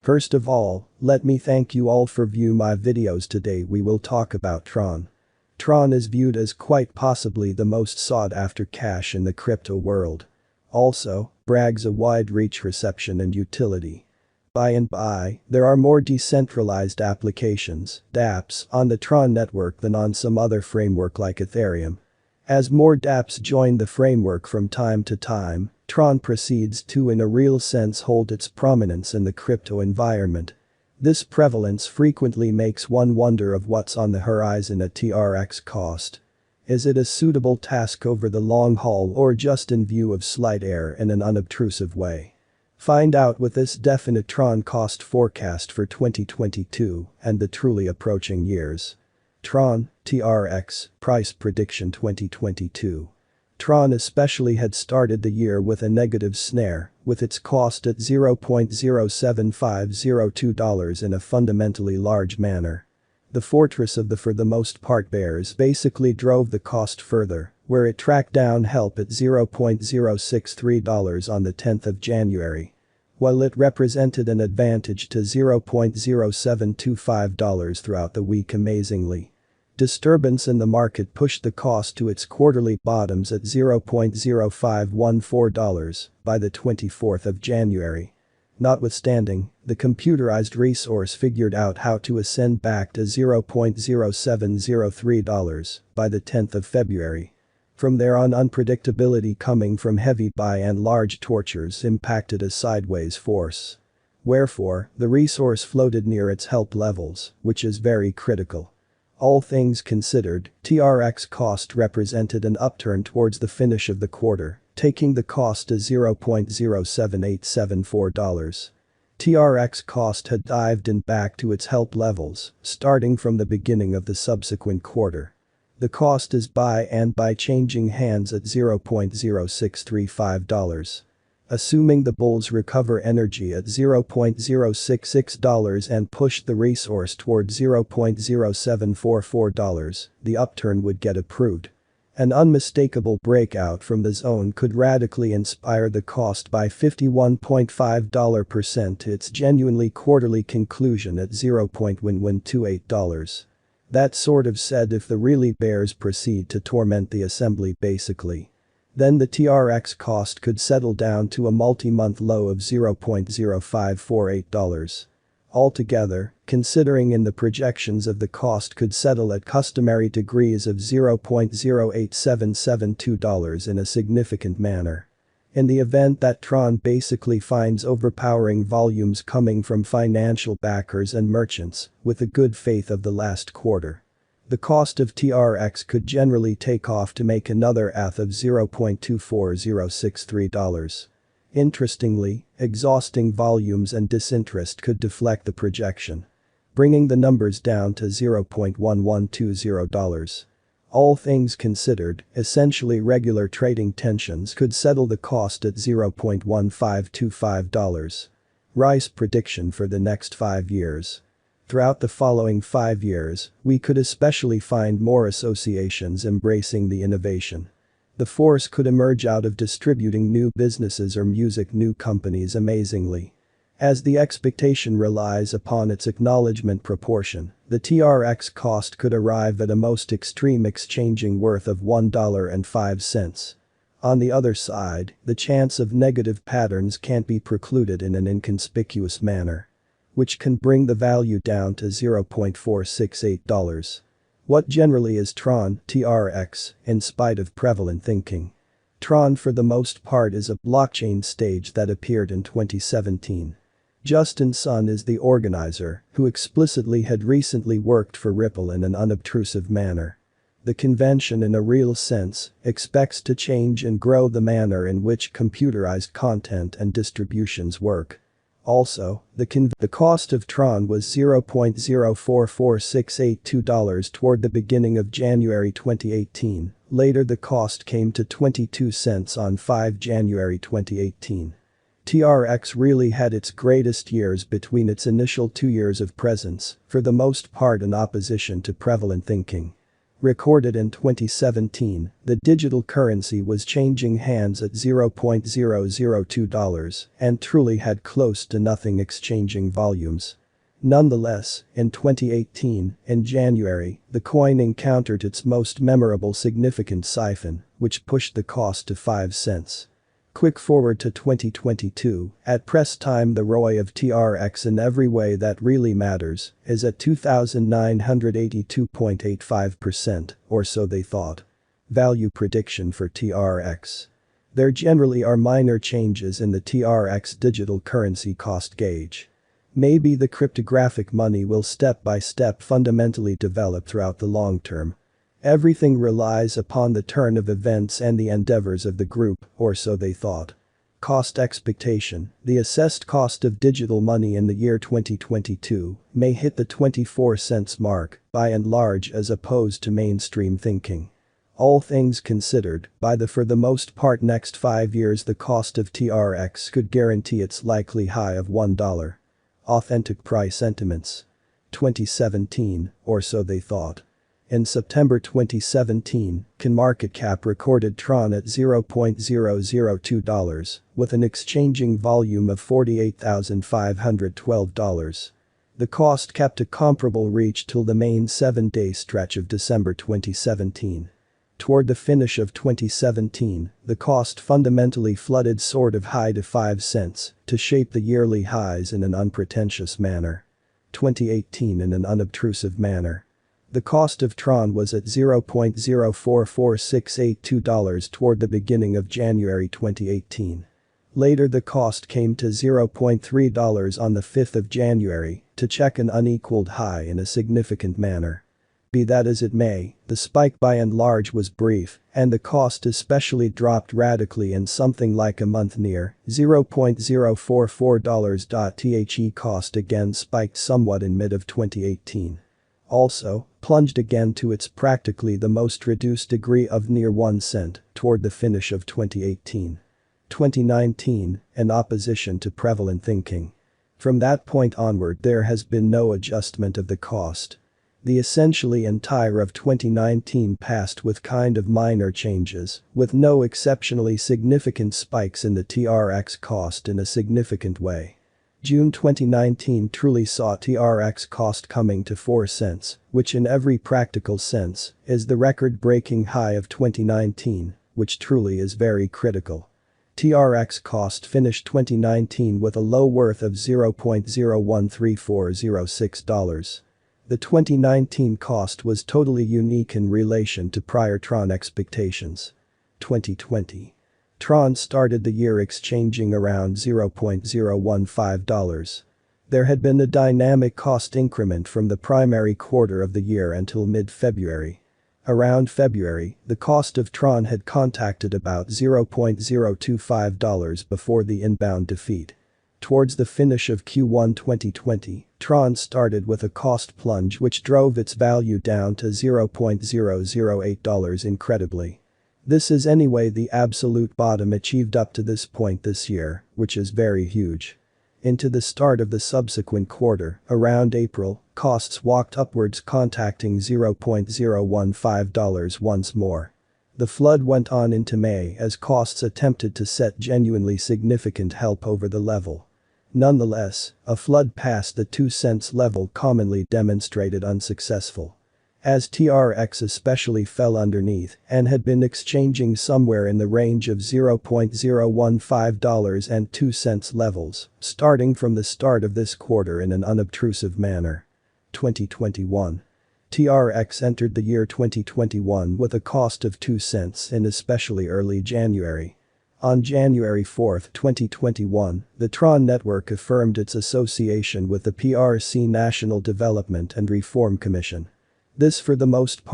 First of all, let me thank you all for viewing my videos. Today we will talk about TRON. TRON is viewed as quite possibly the most sought after cash in the crypto world. Also, brags a wide reach reception and utility. By and by, there are more decentralized applications, dApps, on the TRON network than on some other framework like Ethereum. As more dApps join the framework from time to time, TRON proceeds to in a real sense hold its prominence in the crypto environment. This prevalence frequently makes one wonder of what's on the horizon at TRX cost. Is it a suitable task over the long haul or just in view of slight error in an unobtrusive way? Find out with this definite TRON cost forecast for 2022 and the truly approaching years. TRON, TRX, price prediction 2022. TRON especially had started the year with a negative snare, with its cost at $0.07502 in a fundamentally large manner. The fortress of the for the most part bears basically drove the cost further, where it tracked down help at $0.063 on the 10th of January. While it represented an advantage to $0.0725 throughout the week amazingly. Disturbance in the market pushed the cost to its quarterly bottoms at $0.0514 by the 24th of January. Notwithstanding, the computerized resource figured out how to ascend back to $0.0703 by the 10th of February. From there on, unpredictability coming from heavy buy and large tortures impacted a sideways force. Wherefore, the resource floated near its help levels, which is very critical. All things considered, TRX cost represented an upturn towards the finish of the quarter, taking the cost to $0.07874. TRX cost had dived in back to its help levels, starting from the beginning of the subsequent quarter. The cost is buy changing hands at $0.0635. Assuming the bulls recover energy at $0.066 and push the resource toward $0.0744, the upturn would get approved. An unmistakable breakout from the zone could radically inspire the cost by 51.5% to its genuinely quarterly conclusion at $0.1128. That sort of said if the really bears proceed to torment the assembly basically. Then the TRX cost could settle down to a multi-month low of $0.0548. Altogether, considering in the projections of the cost could settle at customary degrees of $0.08772 in a significant manner. In the event that TRON basically finds overpowering volumes coming from financial backers and merchants, with the good faith of the last quarter. The cost of TRX could generally take off to make another ATH of $0.24063. Interestingly, exhausting volumes and disinterest could deflect the projection, bringing the numbers down to $0.1120. All things considered, essentially regular trading tensions could settle the cost at $0.1525. Rice prediction for the next 5 years. Throughout the following 5 years, we could especially find more associations embracing the innovation. The force could emerge out of distributing new businesses or new companies amazingly. As the expectation relies upon its acknowledgement proportion, the TRX cost could arrive at a most extreme exchanging worth of $1.05. On the other side, the chance of negative patterns can't be precluded in an inconspicuous manner, which can bring the value down to $0.468. What generally is TRON, TRX, in spite of prevalent thinking? TRON for the most part is a blockchain stage that appeared in 2017. Justin Sun is the organizer, who explicitly had recently worked for Ripple in an unobtrusive manner. The convention in a real sense expects to change and grow the manner in which computerized content and distributions work. Also, the cost of TRON was $0.044682 toward the beginning of January 2018, later the cost came to 22 cents on 5 January 2018. TRX really had its greatest years between its initial 2 years of presence, for the most part in opposition to prevalent thinking. Recorded in 2017, the digital currency was changing hands at $0.002 and truly had close to nothing exchanging volumes. Nonetheless, in 2018, in January, the coin encountered its most memorable significant siphon, which pushed the cost to 5 cents. Quick forward to 2022, at press time the ROI of TRX in every way that really matters is at 2,982.85%, or so they thought. Value prediction for TRX. There generally are minor changes in the TRX digital currency cost gauge. Maybe the cryptographic money will step by step fundamentally develop throughout the long term. Everything relies upon the turn of events and the endeavors of the group, or so they thought. Cost expectation. The assessed cost of digital money in the year 2022 may hit the 24 cents mark, by and large, as opposed to mainstream thinking. All things considered, by the for the most part next 5 years the cost of TRX could guarantee its likely high of $1. Authentic price estimates. 2017, or so they thought. In September 2017, CoinMarketCap recorded TRON at $0.002, with an exchanging volume of $48,512. The cost kept a comparable reach till the main 7-day stretch of December 2017. Toward the finish of 2017, the cost fundamentally flooded sort of high to 5 cents to shape the yearly highs in an unpretentious manner. 2018 in an unobtrusive manner. The cost of TRON was at $0.044682 toward the beginning of January 2018. Later the cost came to $0.3 on the 5th of January to check an unequaled high in a significant manner. Be that as it may, the spike by and large was brief, and the cost especially dropped radically in something like a month near $0.044. The cost again spiked somewhat in mid of 2018. Also, plunged again to its practically the most reduced degree of near 1 cent toward the finish of 2018. 2019, in opposition to prevalent thinking. From that point onward there has been no adjustment of the cost. The essentially entire of 2019 passed with kind of minor changes, with no exceptionally significant spikes in the TRX cost in a significant way. June 2019 truly saw TRX cost coming to 4 cents, which in every practical sense is the record-breaking high of 2019, which truly is very critical. TRX cost finished 2019 with a low worth of $0.013406. The 2019 cost was totally unique in relation to prior TRON expectations. 2020. TRON started the year exchanging around $0.015. There had been a dynamic cost increment from the primary quarter of the year until mid-February. Around February, the cost of TRON had contacted about $0.025 before the inbound defeat. Towards the finish of Q1 2020, TRON started with a cost plunge which drove its value down to $0.008 incredibly. This is anyway the absolute bottom achieved up to this point this year, which is very huge. Into the start of the subsequent quarter, around April, costs walked upwards contacting $0.015 once more. The flood went on into May as costs attempted to set genuinely significant help over the level. Nonetheless, a flood past the 2 cents level commonly demonstrated unsuccessful. As TRX especially fell underneath and had been exchanging somewhere in the range of $0.015 and 2 cents levels, starting from the start of this quarter in an unobtrusive manner. 2021. TRX entered the year 2021 with a cost of 2 cents in especially early January. On January 4, 2021, the TRON network affirmed its association with the PRC National Development and Reform Commission. This for the most part